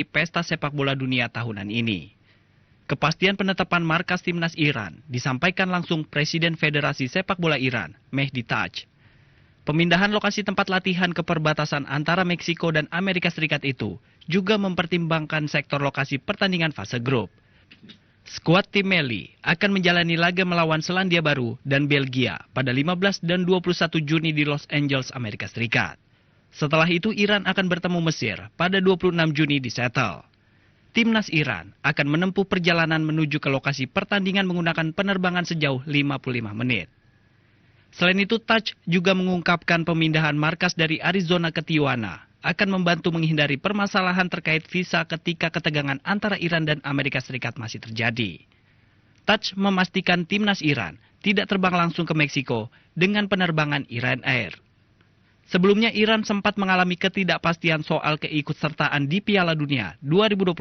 di pesta sepak bola dunia tahunan ini. Kepastian penetapan markas timnas Iran disampaikan langsung Presiden Federasi Sepak Bola Iran, Mehdi Taj. Pemindahan lokasi tempat latihan ke perbatasan antara Meksiko dan Amerika Serikat itu juga mempertimbangkan sektor lokasi pertandingan fase grup. Skuad tim Meli akan menjalani laga melawan Selandia Baru dan Belgia pada 15 dan 21 Juni di Los Angeles, Amerika Serikat. Setelah itu Iran akan bertemu Mesir pada 26 Juni di Seattle. Timnas Iran akan menempuh perjalanan menuju ke lokasi pertandingan menggunakan penerbangan sejauh 55 menit. Selain itu, Taj juga mengungkapkan pemindahan markas dari Arizona ke Tijuana akan membantu menghindari permasalahan terkait visa ketika ketegangan antara Iran dan Amerika Serikat masih terjadi. Taj memastikan timnas Iran tidak terbang langsung ke Meksiko dengan penerbangan Iran Air. Sebelumnya Iran sempat mengalami ketidakpastian soal keikutsertaan di Piala Dunia 2026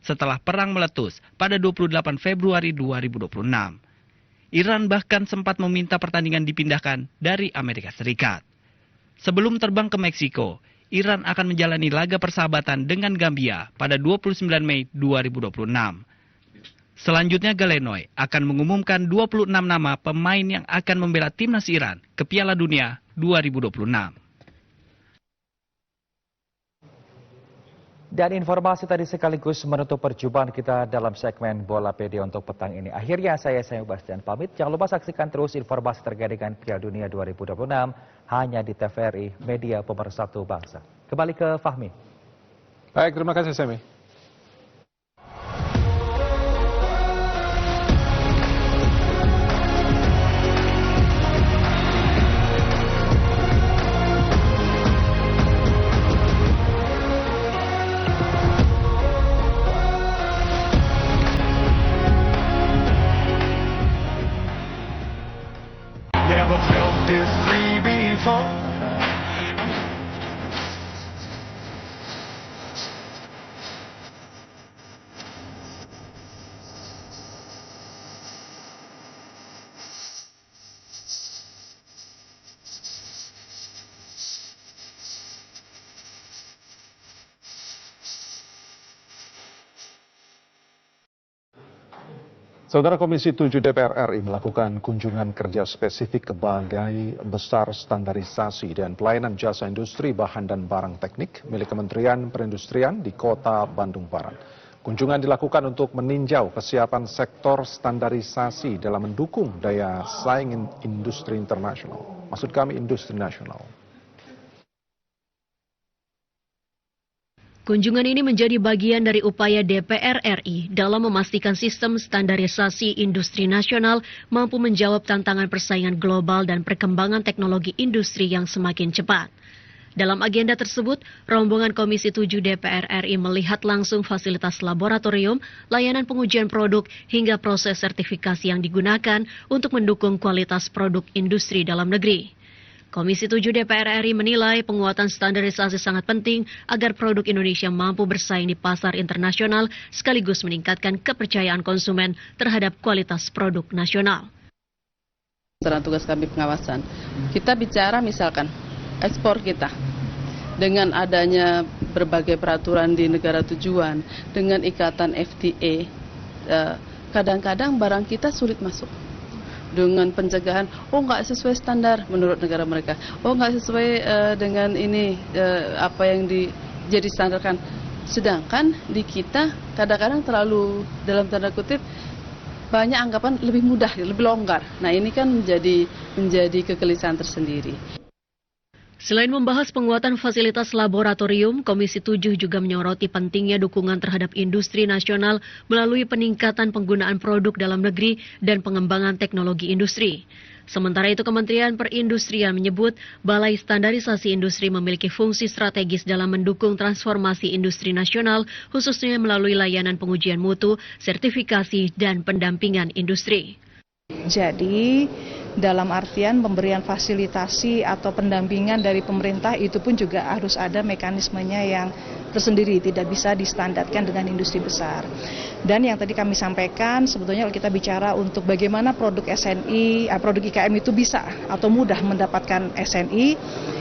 setelah perang meletus pada 28 Februari 2026. Iran bahkan sempat meminta pertandingan dipindahkan dari Amerika Serikat. Sebelum terbang ke Meksiko, Iran akan menjalani laga persahabatan dengan Gambia pada 29 Mei 2026. Selanjutnya Galenoy akan mengumumkan 26 nama pemain yang akan membela timnas Iran ke Piala Dunia 2026. Dan informasi tadi sekaligus menutup perjumpaan kita dalam segmen Bola PD untuk petang ini. Akhirnya saya Bastian pamit. Jangan lupa saksikan terus informasi terkait dengan Piala Dunia 2026 hanya di TVRI, media pemersatu bangsa. Kembali ke Fahmi. Baik, terima kasih Semi. Never felt this free before. Saudara Komisi 7 DPR RI melakukan kunjungan kerja spesifik ke Balai Besar Standarisasi dan Pelayanan Jasa Industri Bahan dan Barang Teknik milik Kementerian Perindustrian di Kota Bandung Barat. Kunjungan dilakukan untuk meninjau kesiapan sektor standarisasi dalam mendukung daya saing industri internasional. Maksud kami industri nasional. Kunjungan ini menjadi bagian dari upaya DPR RI dalam memastikan sistem standarisasi industri nasional mampu menjawab tantangan persaingan global dan perkembangan teknologi industri yang semakin cepat. Dalam agenda tersebut, rombongan Komisi 7 DPR RI melihat langsung fasilitas laboratorium, layanan pengujian produk, hingga proses sertifikasi yang digunakan untuk mendukung kualitas produk industri dalam negeri. Komisi 7 DPR RI menilai penguatan standarisasi sangat penting agar produk Indonesia mampu bersaing di pasar internasional sekaligus meningkatkan kepercayaan konsumen terhadap kualitas produk nasional. Tugas kami pengawasan. Kita bicara misalkan ekspor kita. Dengan adanya berbagai peraturan di negara tujuan, dengan ikatan FTA, kadang-kadang barang kita sulit masuk. Dengan pencegahan, nggak sesuai standar menurut negara mereka, nggak sesuai dengan ini apa yang jadi standarkan. Sedangkan di kita kadang-kadang terlalu dalam tanda kutip banyak anggapan lebih mudah, lebih longgar. Nah ini kan menjadi kegelisahan tersendiri. Selain membahas penguatan fasilitas laboratorium, Komisi 7 juga menyoroti pentingnya dukungan terhadap industri nasional melalui peningkatan penggunaan produk dalam negeri dan pengembangan teknologi industri. Sementara itu, Kementerian Perindustrian menyebut Balai Standarisasi Industri memiliki fungsi strategis dalam mendukung transformasi industri nasional, khususnya melalui layanan pengujian mutu, sertifikasi, dan pendampingan industri. Jadi, dalam artian pemberian fasilitasi atau pendampingan dari pemerintah itu pun juga harus ada mekanismenya yang tersendiri, tidak bisa distandarkan dengan industri besar. Dan yang tadi kami sampaikan, sebetulnya kalau kita bicara untuk bagaimana produk SNI, produk IKM itu bisa atau mudah mendapatkan SNI,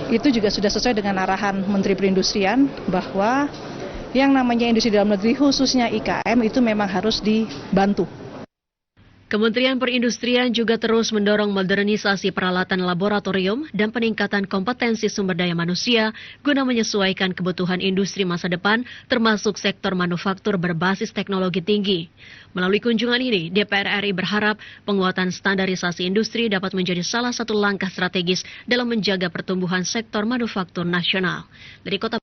itu juga sudah sesuai dengan arahan Menteri Perindustrian bahwa yang namanya industri dalam negeri khususnya IKM itu memang harus dibantu. Kementerian Perindustrian juga terus mendorong modernisasi peralatan laboratorium dan peningkatan kompetensi sumber daya manusia guna menyesuaikan kebutuhan industri masa depan termasuk sektor manufaktur berbasis teknologi tinggi. Melalui kunjungan ini, DPR RI berharap penguatan standarisasi industri dapat menjadi salah satu langkah strategis dalam menjaga pertumbuhan sektor manufaktur nasional. Dari Kota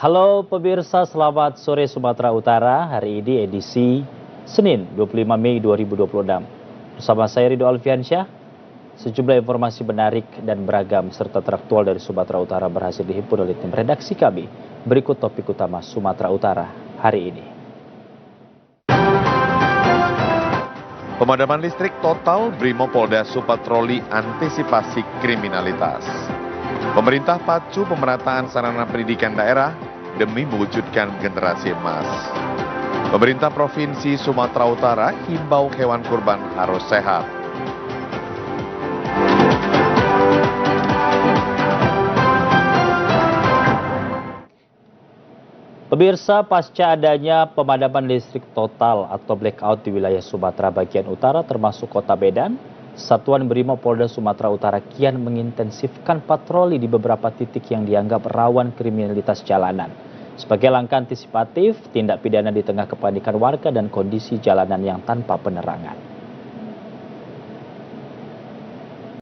Halo pemirsa, selamat sore Sumatera Utara. Hari ini edisi Senin 25 Mei 2026. Bersama saya Ridho Alfiansyah, sejumlah informasi menarik dan beragam serta teraktual dari Sumatera Utara berhasil dihimpun oleh tim redaksi kami. Berikut topik utama Sumatera Utara hari ini. Pemadaman listrik total Brimopolda Supatroli antisipasi kriminalitas. Pemerintah pacu pemerataan sarana pendidikan daerah demi mewujudkan generasi emas. Pemerintah Provinsi Sumatera Utara himbau hewan kurban harus sehat. Pemirsa, pasca adanya pemadaman listrik total atau blackout di wilayah Sumatera bagian utara termasuk Kota Medan, Satuan Brimopolda Sumatera Utara kian mengintensifkan patroli di beberapa titik yang dianggap rawan kriminalitas jalanan. Sebagai langkah antisipatif, tindak pidana di tengah kepanikan warga dan kondisi jalanan yang tanpa penerangan.